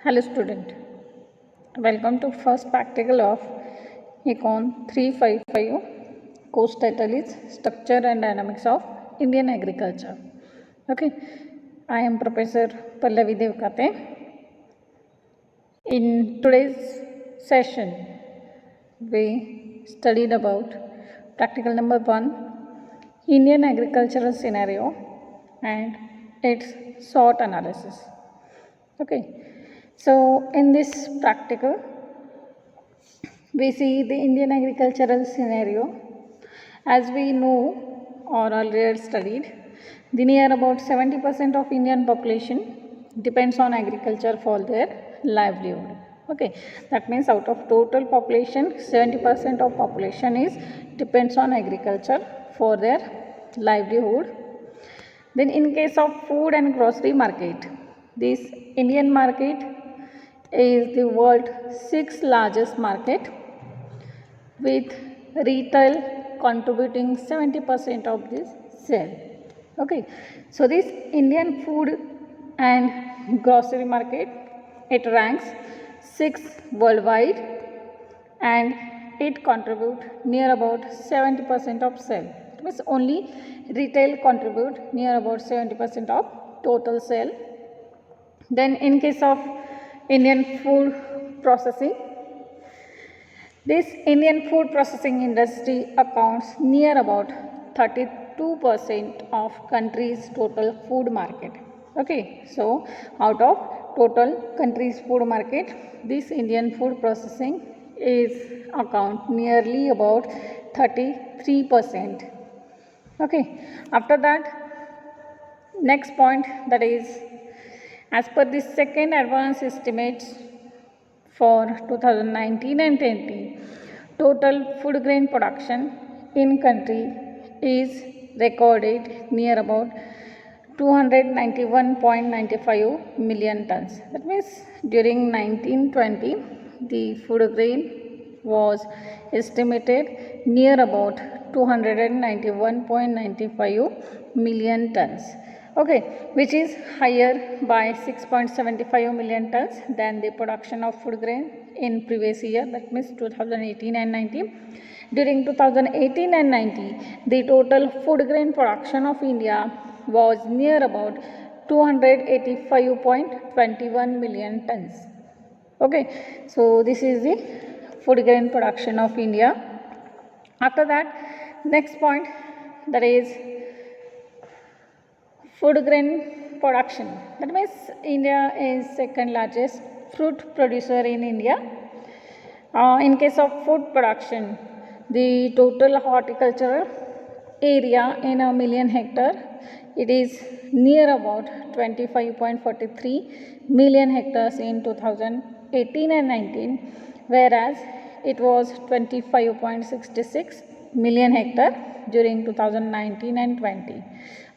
Hello student, welcome to first practical of Econ 355. Course title is Structure and Dynamics of Indian Agriculture. Okay, I am Professor Pallavi Devkate. In today's session, we studied about practical number 1, Indian agricultural scenario and its SWOT analysis. Okay, so in this practical, we see the Indian agricultural scenario. As we know or already studied, the near about 70% of Indian population depends on agriculture for their livelihood. Okay, that means out of total population, 70% of population is depends on agriculture for their livelihood. Then in case of food and grocery market, this Indian market is the world's 6th largest market, with retail contributing 70% of this sale. Okay, so this Indian food and grocery market, it ranks 6th worldwide and it contributes near about 70% of sale. It means only retail contribute near about 70% of total sale. Then in case of Indian food processing, this Indian food processing industry accounts near about 32% of country's total food market. Okay, so out of total country's food market, this Indian food processing is account nearly about 33%. Okay, after that, next point, that is as per the second advance estimates for 2019 and 20, total food grain production in country is recorded near about 291.95 million tons. That means during 1920, the food grain was estimated near about 291.95 million tons. Okay, which is higher by 6.75 million tons than the production of food grain in previous year, that means 2018 and 19. During 2018 and 19, the total food grain production of India was near about 285.21 million tons. Okay, so this is the food grain production of India. After that, next point, that is food grain production. That means India is second largest fruit producer in India. In case of food production, the total horticultural area in a million hectare, it is near about 25.43 million hectares in 2018 and 19, whereas it was 25.66 million hectare during 2019 and 20.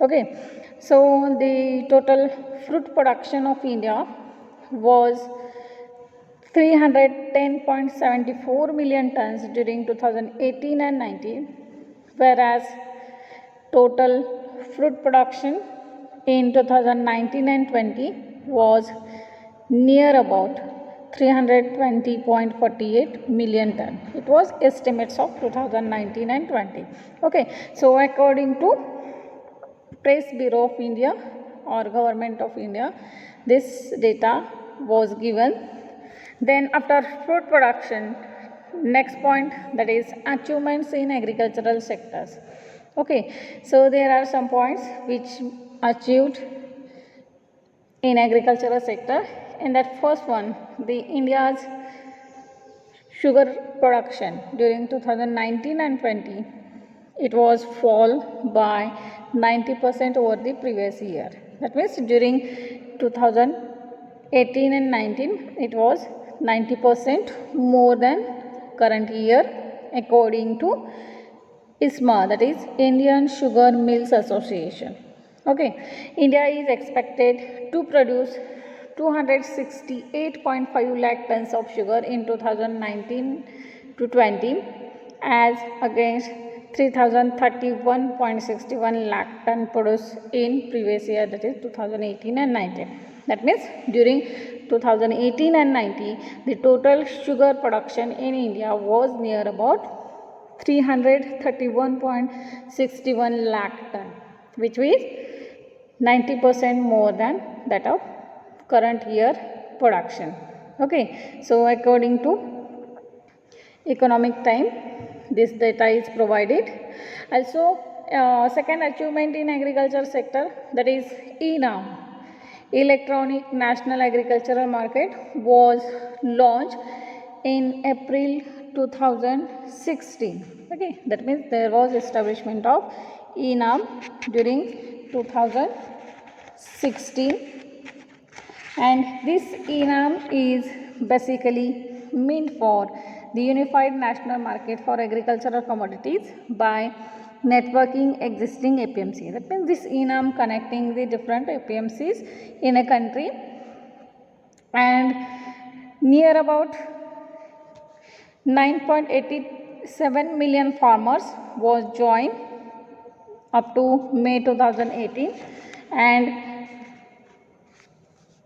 Okay, so the total fruit production of India was 310.74 million tons during 2018 and 19, whereas total fruit production in 2019 and 20 was near about 320.48 million ton. It was estimates of 2019 and 20. Okay, so according to Press Bureau of India or Government of India, this data was given. Then after fruit production, next point, that is achievements in agricultural sectors. Okay, so there are some points which achieved in agricultural sector. In that first one, the India's sugar production during 2019 and 20, it was fall by 90% over the previous year. That means during 2018 and 19, it was 90% more than current year according to ISMA, that is Indian Sugar Mills Association. Okay, India is expected to produce 268.5 lakh tons of sugar in 2019 to 20 as against 3031.61 lakh ton produced in previous year, that is 2018 and 19. That means during 2018 and 90, the total sugar production in India was near about 331.61 lakh ton, which is 90% more than that of current year production. Okay, so according to Economic Time, this data is provided. Also, second achievement in agriculture sector, that is ENAM, Electronic National Agricultural Market, was launched in April 2016. Okay, that means there was establishment of ENAM during 2016, and this ENAM is basically meant for the Unified National Market for Agricultural Commodities by networking existing APMC. That means this ENAM connecting the different APMCs in a country, and near about 9.87 million farmers was joined up to May 2018, and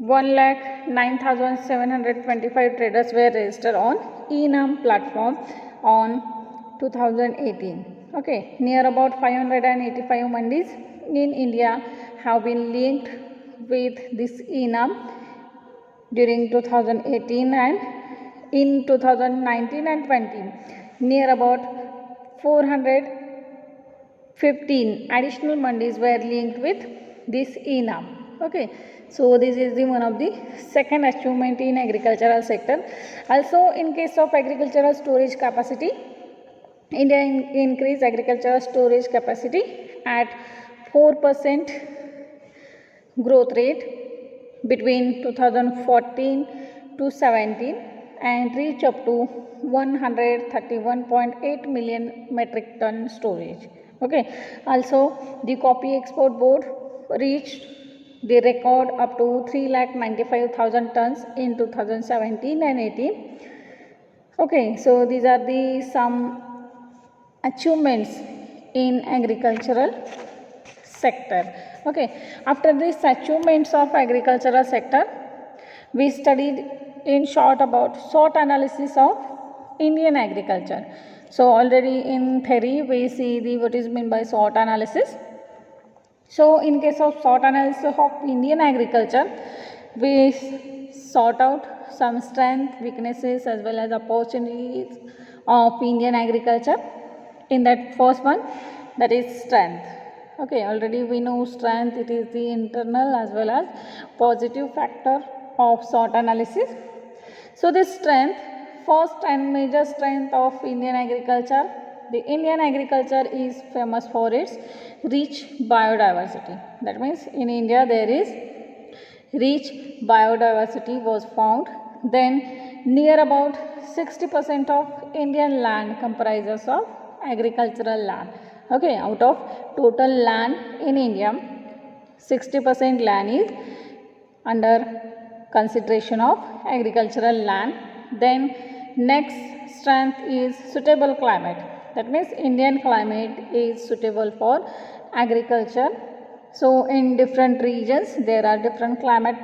1,09,725 traders were registered on ENAM platform on 2018. Okay, near about 585 mandis in India have been linked with this ENAM during 2018, and in 2019 and 20, near about 415 additional mandis were linked with this ENAM. Okay, so this is the one of the second achievement in agricultural sector. Also, in case of agricultural storage capacity, India increased agricultural storage capacity at 4% growth rate between 2014 to 17, and reach up to 131.8 million metric ton storage. Okay, also the coffee export board reached the record up to 3,95,000 tons in 2017 and 18. Okay, so these are the some achievements in agricultural sector. Okay, after these achievements of agricultural sector, we studied in short about SWOT analysis of Indian agriculture. So already in theory we see the what is meant by SWOT analysis. So in case of SWOT analysis of Indian agriculture, we sort out some strength, weaknesses as well as opportunities of Indian agriculture. In that first one, that is strength. Okay, already we know strength, it is the internal as well as positive factor of SWOT analysis. So this strength, first and major strength of Indian agriculture, the Indian agriculture is famous for its rich biodiversity. That means in India there is rich biodiversity was found. Then near about 60% of Indian land comprises of agricultural land. Okay, out of total land in India, 60% land is under consideration of agricultural land. Then next strength is suitable climate. That means Indian climate is suitable for agriculture. So in different regions there are different climate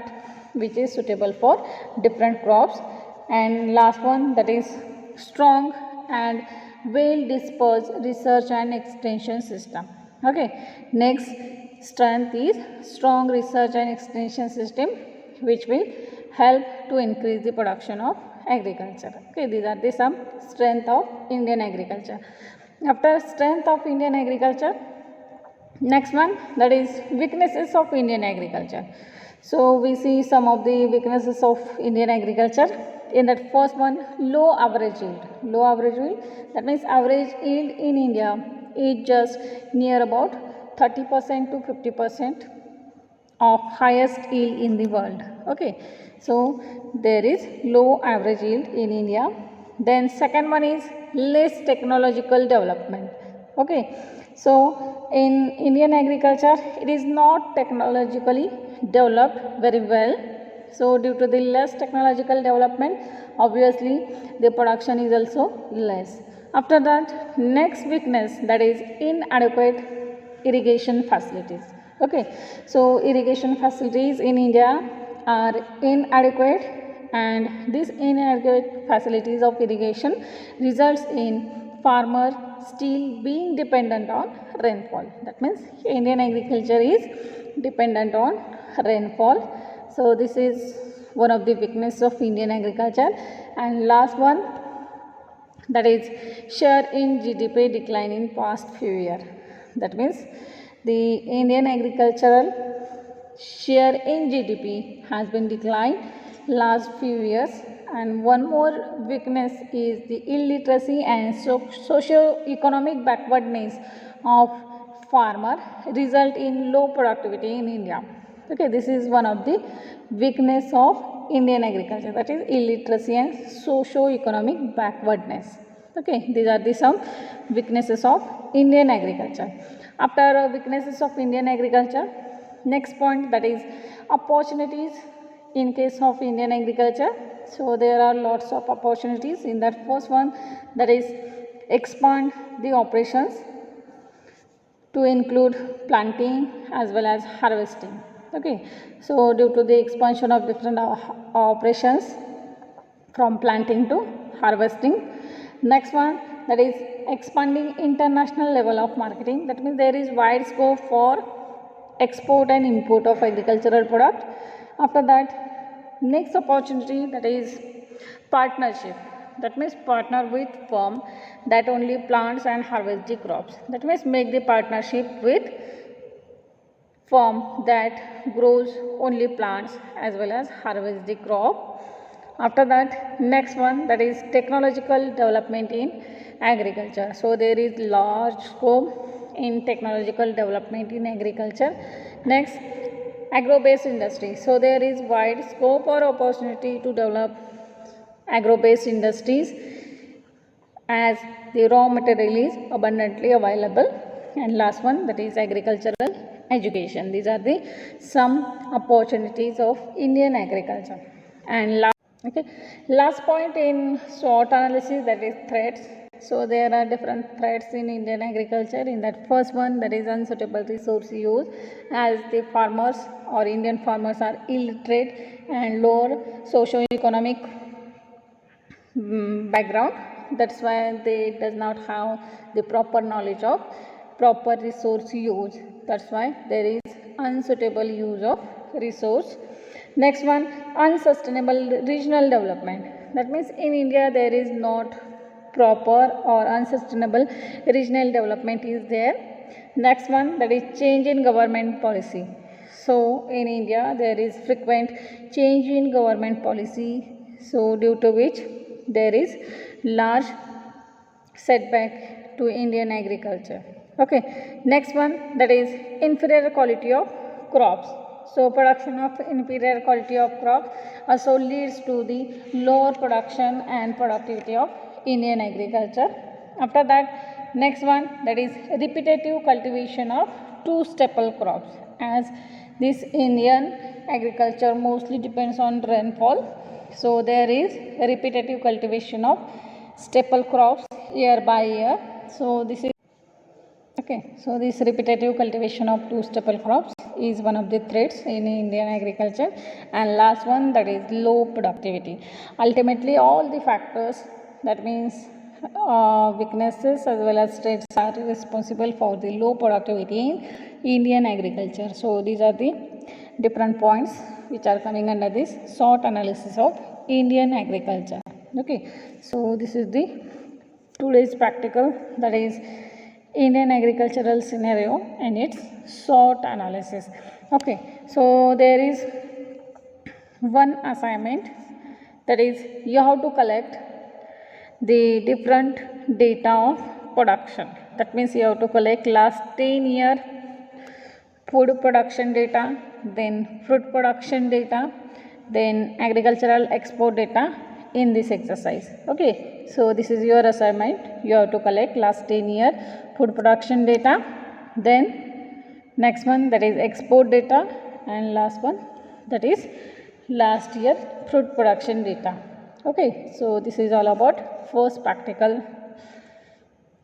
which is suitable for different crops. And last one, that is strong and well dispersed research and extension system. Okay, next strength is strong research and extension system which will help to increase the production of agriculture. Okay, these are the some strength of Indian agriculture. After strength of Indian agriculture, next one, that is weaknesses of Indian agriculture. So we see some of the weaknesses of Indian agriculture. In that first one, low average yield. Low average yield, that means average yield in India is just near about 30% to 50% of highest yield in the world. Okay, so there is low average yield in India. Then second one is less technological development. Okay, so in Indian agriculture it is not technologically developed very well. So due to the less technological development, obviously the production is also less. After that, next weakness, that is inadequate irrigation facilities. Okay, so irrigation facilities in India are inadequate, and these inadequate facilities of irrigation results in farmer still being dependent on rainfall. That means Indian agriculture is dependent on rainfall. So this is one of the weaknesses of Indian agriculture. And last one, that is share in GDP decline in past few years. That means the Indian agricultural share in GDP has been declined last few years. And one more weakness is the illiteracy and socio-economic backwardness of farmer result in low productivity in India. Okay, this is one of the weakness of Indian agriculture, that is illiteracy and socio-economic backwardness. Okay, these are the some weaknesses of Indian agriculture. After weaknesses of Indian agriculture, next point, that is opportunities in case of Indian agriculture. So there are lots of opportunities in that. First one, that is expand the operations to include planting as well as harvesting. Okay, so due to the expansion of different operations from planting to harvesting. Next one, that is expanding international level of marketing. That means there is wide scope for export and import of agricultural product. After that, next opportunity, that is partnership. That means partner with firm that only plants and harvest the crops. That means make the partnership with firm that grows only plants as well as harvest the crop. After that, next one, that is technological development in agriculture. So there is large scope in technological development in agriculture. Next, agro-based industry. So there is wide scope or opportunity to develop agro-based industries as the raw material is abundantly available. And last one, that is agricultural education. These are the some opportunities of Indian agriculture. And last point in SWOT analysis, that is threats. So there are different threats in Indian agriculture. In that first one, that is unsuitable resource use, as the farmers or Indian farmers are illiterate and lower socio-economic background. That's why they does not have the proper knowledge of proper resource use. That's why there is unsuitable use of resource. Next one, unsustainable regional development. That means in India there is not proper or unsustainable regional development is there. Next one, that is change in government policy. So in India there is frequent change in government policy, so due to which there is large setback to Indian agriculture. Okay, next one, that is inferior quality of crops. So production of inferior quality of crops also leads to the lower production and productivity of Indian agriculture. After that, next one, that is repetitive cultivation of two staple crops, as this Indian agriculture mostly depends on rainfall. So there is a repetitive cultivation of staple crops year by year. So this is okay. So this repetitive cultivation of two staple crops is one of the threats in Indian agriculture. And last one, that is low productivity. Ultimately, all the factors, that means weaknesses as well as threats, are responsible for the low productivity in Indian agriculture. So these are the different points which are coming under this SWOT analysis of Indian agriculture. Okay, so this is the today's practical, that is Indian agricultural scenario and its SWOT analysis. Okay, so there is one assignment, that is you have to collect the different data of production. That means you have to collect last 10 year food production data, then fruit production data, then agricultural export data in this exercise. Okay, so this is your assignment. You have to collect last 10 year food production data, then next one, that is export data, and last one, that is last year fruit production data. Okay, so this is all about first practical.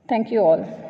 Thank you all.